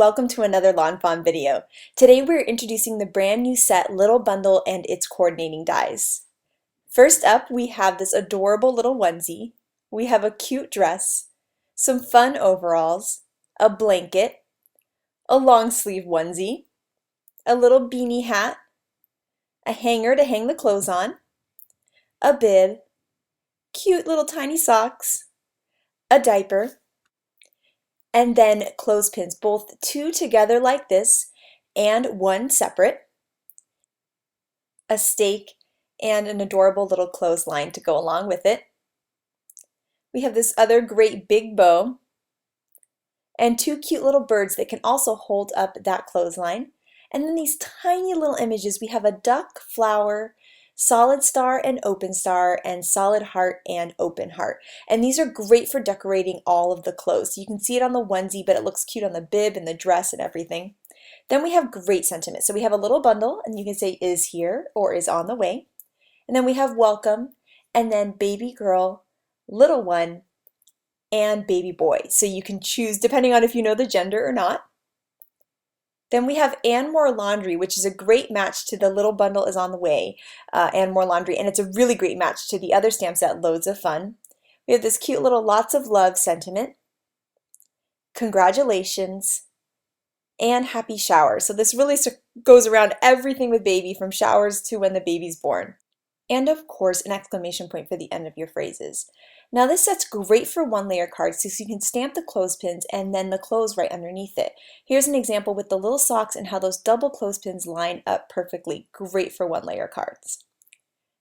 welcome to another Lawn Fawn video. Today we're introducing the brand new set Little Bundle and its coordinating dies. First up we have this adorable little onesie, we have a cute dress, some fun overalls, a blanket, a long sleeve onesie, a little beanie hat, a hanger to hang the clothes on, a bib, cute little tiny socks, a diaper, and then clothespins, both two together like this and one separate, a stake, and an adorable little clothesline to go along with it. We have this other great big bow and two cute little birds that can also hold up that clothesline. And then these tiny little images, we have a duck, flower, solid star and open star, and solid heart and open heart. And these are great for decorating all of the clothes. You can see it on the onesie, but it looks cute on the bib and the dress and everything. Then we have great sentiment. So we have a little bundle, and you can say is here or is on the way. And then we have welcome, and then baby girl, little one, and baby boy. So you can choose depending on if you know the gender or not. Then we have and more laundry, which is a great match to the little bundle is on the way, and more laundry, and it's a really great match to the other stamp set, loads of fun. We have this cute little lots of love sentiment, congratulations, and happy showers. So this really goes around everything with baby, from showers to when the baby's born. And of course, an exclamation point for the end of your phrases. Now this set's great for one-layer cards, so you can stamp the clothespins and then the clothes right underneath it. Here's an example with the little socks and how those double clothespins line up perfectly. Great for one-layer cards.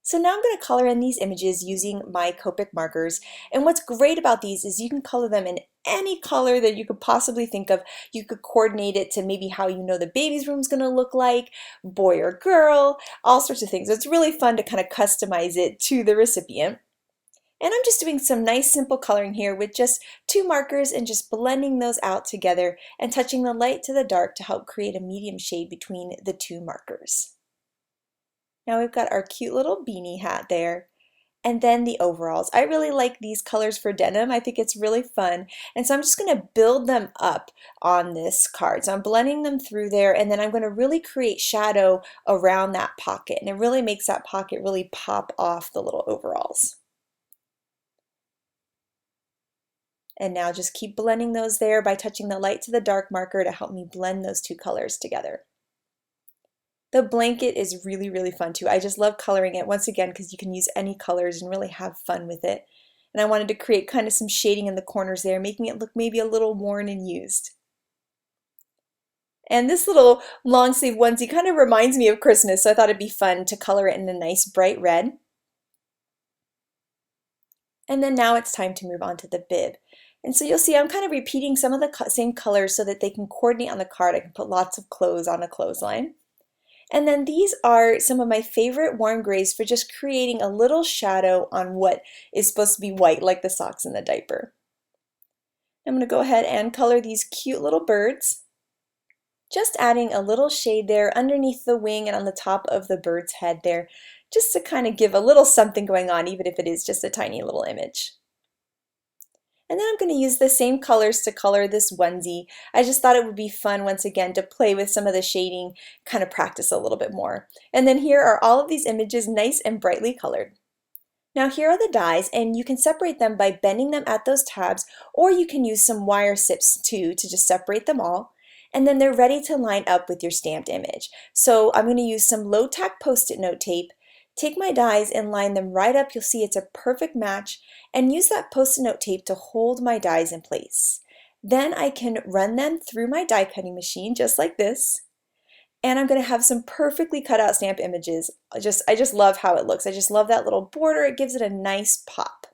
So now I'm going to color in these images using my Copic markers, and what's great about these is you can color them in any color that you could possibly think of. You could coordinate it to maybe how you know the baby's room is going to look like, boy or girl, all sorts of things. So it's really fun to kind of customize it to the recipient. And I'm just doing some nice simple coloring here with just two markers and just blending those out together and touching the light to the dark to help create a medium shade between the two markers. Now we've got our cute little beanie hat there, and then the overalls. I really like these colors for denim. I think it's really fun, and so I'm just going to build them up on this card. So I'm blending them through there, and then I'm going to really create shadow around that pocket, and it really makes that pocket really pop off the little overalls. And now just keep blending those there by touching the light to the dark marker to help me blend those two colors together. The blanket is really, really fun too. I just love coloring it once again because you can use any colors and really have fun with it. And I wanted to create kind of some shading in the corners there, making it look maybe a little worn and used. And this little long sleeve onesie kind of reminds me of Christmas, so I thought it'd be fun to color it in a nice bright red. And then now it's time to move on to the bib. And so you'll see I'm kind of repeating some of the same colors so that they can coordinate on the card. I can put lots of clothes on a clothesline. And then these are some of my favorite warm grays for just creating a little shadow on what is supposed to be white, like the socks and the diaper. I'm going to go ahead and color these cute little birds, just adding a little shade there underneath the wing and on the top of the bird's head there, just to kind of give a little something going on, even if it is just a tiny little image. And then I'm going to use the same colors to color this onesie. I just thought it would be fun once again to play with some of the shading, kind of practice a little bit more. And then here are all of these images nice and brightly colored. Now here are the dies, and you can separate them by bending them at those tabs, or you can use some wire sips too to just separate them all. And then they're ready to line up with your stamped image. So I'm going to use some low tack post-it note tape, take my dies and line them right up. You'll see it's a perfect match, and use that post-it note tape to hold my dies in place. Then I can run them through my die cutting machine just like this, and I'm going to have some perfectly cut out stamp images. I just love how it looks. I just love that little border. It gives it a nice pop.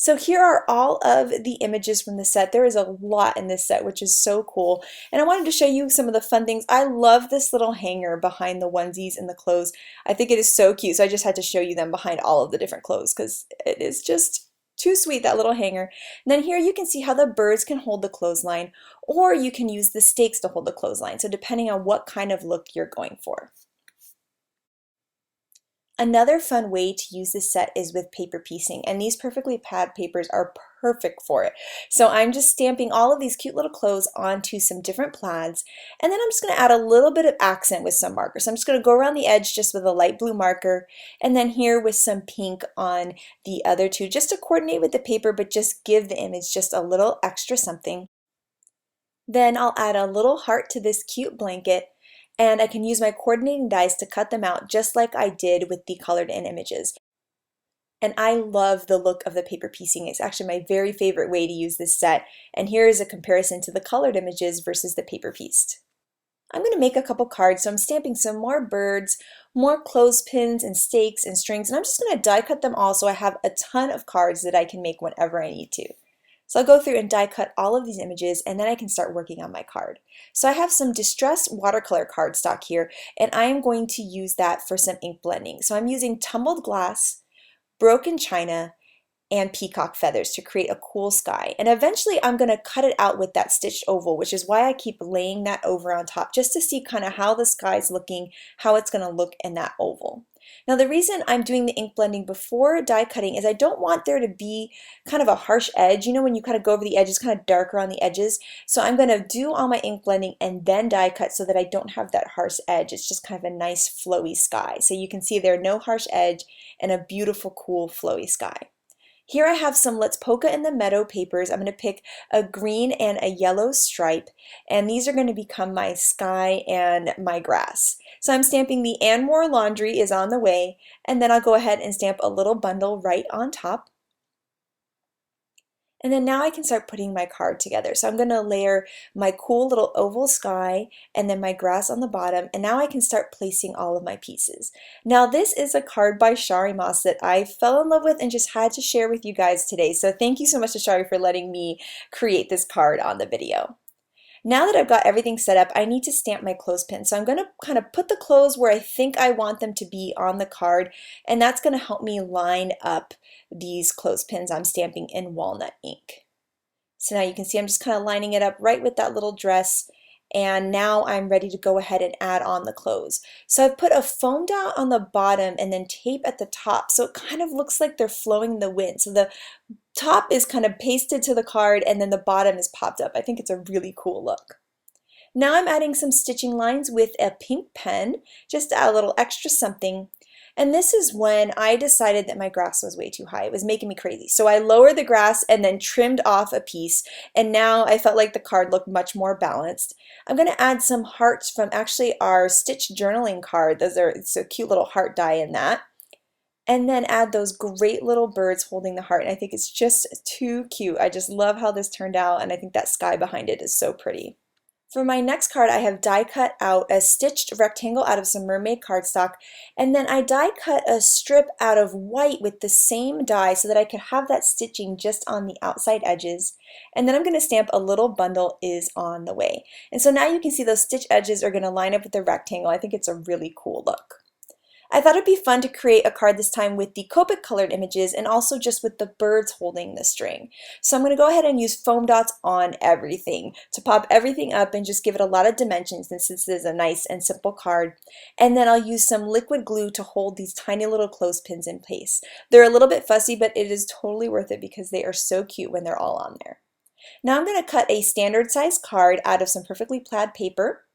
So here are all of the images from the set. There is a lot in this set, which is so cool. And I wanted to show you some of the fun things. I love this little hanger behind the onesies and the clothes. I think it is so cute. So I just had to show you them behind all of the different clothes because it is just too sweet, that little hanger. And then here you can see how the birds can hold the clothesline, or you can use the stakes to hold the clothesline. So depending on what kind of look you're going for. Another fun way to use this set is with paper piecing, and these perfectly pad papers are perfect for it. So I'm just stamping all of these cute little clothes onto some different plaids, and then I'm just going to add a little bit of accent with some markers. So I'm just going to go around the edge just with a light blue marker, and then here with some pink on the other two, just to coordinate with the paper, but just give the image just a little extra something. Then I'll add a little heart to this cute blanket, and I can use my coordinating dies to cut them out just like I did with the colored in images. And I love the look of the paper piecing. It's actually my very favorite way to use this set. And here is a comparison to the colored images versus the paper pieced. I'm going to make a couple cards, so I'm stamping some more birds, more clothespins and stakes and strings, and I'm just going to die cut them all so I have a ton of cards that I can make whenever I need to. So I'll go through and die cut all of these images, and then I can start working on my card. So I have some distressed watercolor cardstock here, and I am going to use that for some ink blending. So I'm using tumbled glass, broken china, and peacock feathers to create a cool sky. And eventually I'm going to cut it out with that stitched oval, which is why I keep laying that over on top, just to see kind of how the sky's looking, how it's going to look in that oval. Now the reason I'm doing the ink blending before die cutting is I don't want there to be kind of a harsh edge. You know, when you kind of go over the edge, it's kind of darker on the edges. So I'm going to do all my ink blending and then die cut so that I don't have that harsh edge. It's just kind of a nice flowy sky. So you can see there, no harsh edge and a beautiful, cool, flowy sky. Here I have some Let's Polka in the Meadow papers. I'm going to pick a green and a yellow stripe, and these are going to become my sky and my grass. So I'm stamping the "and more laundry is on the way," and then I'll go ahead and stamp a little bundle right on top. And then now I can start putting my card together. So I'm going to layer my cool little oval sky and then my grass on the bottom, and now I can start placing all of my pieces. Now this is a card by Shari Moss that I fell in love with and just had to share with you guys today. So thank you so much to Shari for letting me create this card on the video. Now that I've got everything set up, I need to stamp my clothespin. So I'm going to kind of put the clothes where I think I want them to be on the card, and that's going to help me line up these clothespins I'm stamping in walnut ink. So now you can see I'm just kind of lining it up right with that little dress, and now I'm ready to go ahead and add on the clothes. So I've put a foam dot on the bottom and then tape at the top, so it kind of looks like they're flowing in the wind. So the top is kind of pasted to the card and then the bottom is popped up. I think it's a really cool look. Now I'm adding some stitching lines with a pink pen, just to add a little extra something. And this is when I decided that my grass was way too high. It was making me crazy. So I lowered the grass and then trimmed off a piece, and now I felt like the card looked much more balanced. I'm going to add some hearts from actually our stitch journaling card. It's a cute little heart die in that. And then add those great little birds holding the heart. And I think it's just too cute. I just love how this turned out, and I think that sky behind it is so pretty. For my next card, I have die cut out a stitched rectangle out of some mermaid cardstock, and then I die cut a strip out of white with the same die so that I could have that stitching just on the outside edges. And then I'm going to stamp "a little bundle is on the way." And so now you can see those stitch edges are going to line up with the rectangle. I think it's a really cool look. I thought it'd be fun to create a card this time with the Copic colored images and also just with the birds holding the string. So I'm going to go ahead and use foam dots on everything to pop everything up and just give it a lot of dimensions since this is a nice and simple card. And then I'll use some liquid glue to hold these tiny little clothespins in place. They're a little bit fussy, but it is totally worth it because they are so cute when they're all on there. Now I'm going to cut a standard size card out of some perfectly plaid paper,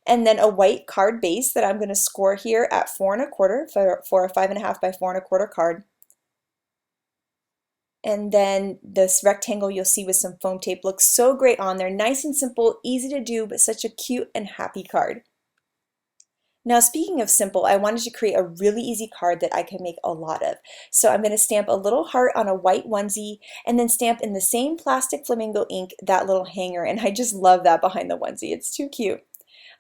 and then a white card base that I'm going to score here at 4 1/4 for a 5.5 by 4 1/4 card. And then this rectangle you'll see with some foam tape looks so great on there. Nice and simple, easy to do, but such a cute and happy card. Now speaking of simple, I wanted to create a really easy card that I can make a lot of. So I'm going to stamp a little heart on a white onesie and then stamp in the same plastic flamingo ink that little hanger, and I just love that behind the onesie. It's too cute.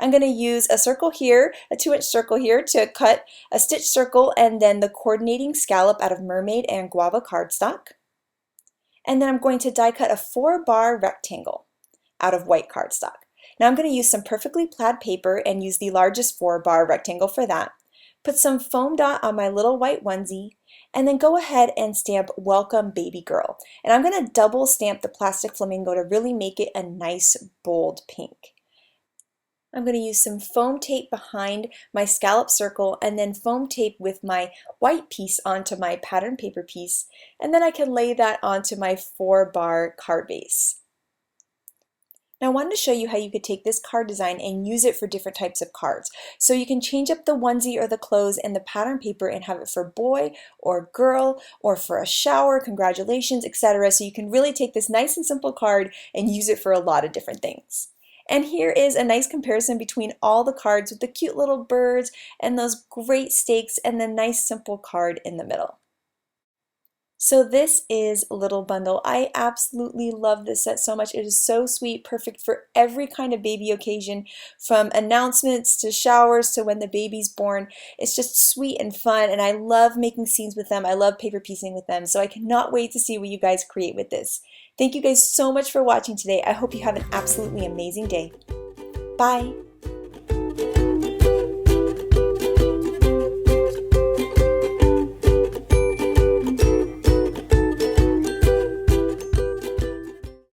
I'm going to use a circle here, a 2-inch circle here, to cut a stitch circle and then the coordinating scallop out of mermaid and guava cardstock. And then I'm going to die cut a 4-bar rectangle out of white cardstock. Now I'm going to use some perfectly plaid paper and use the largest 4-bar rectangle for that. Put some foam dot on my little white onesie, and then go ahead and stamp "Welcome Baby Girl." And I'm going to double stamp the plastic flamingo to really make it a nice bold pink. I'm going to use some foam tape behind my scallop circle and then foam tape with my white piece onto my pattern paper piece, and then I can lay that onto my 4-bar card base. Now I wanted to show you how you could take this card design and use it for different types of cards. So you can change up the onesie or the clothes and the pattern paper and have it for boy or girl or for a shower, congratulations, etc. So you can really take this nice and simple card and use it for a lot of different things. And here is a nice comparison between all the cards with the cute little birds and those great stakes and the nice simple card in the middle. So this is Little Bundle. I absolutely love this set so much. It is so sweet, perfect for every kind of baby occasion, from announcements to showers to when the baby's born. It's just sweet and fun, and I love making scenes with them. I love paper piecing with them, so I cannot wait to see what you guys create with this. Thank you guys so much for watching today. I hope you have an absolutely amazing day. Bye!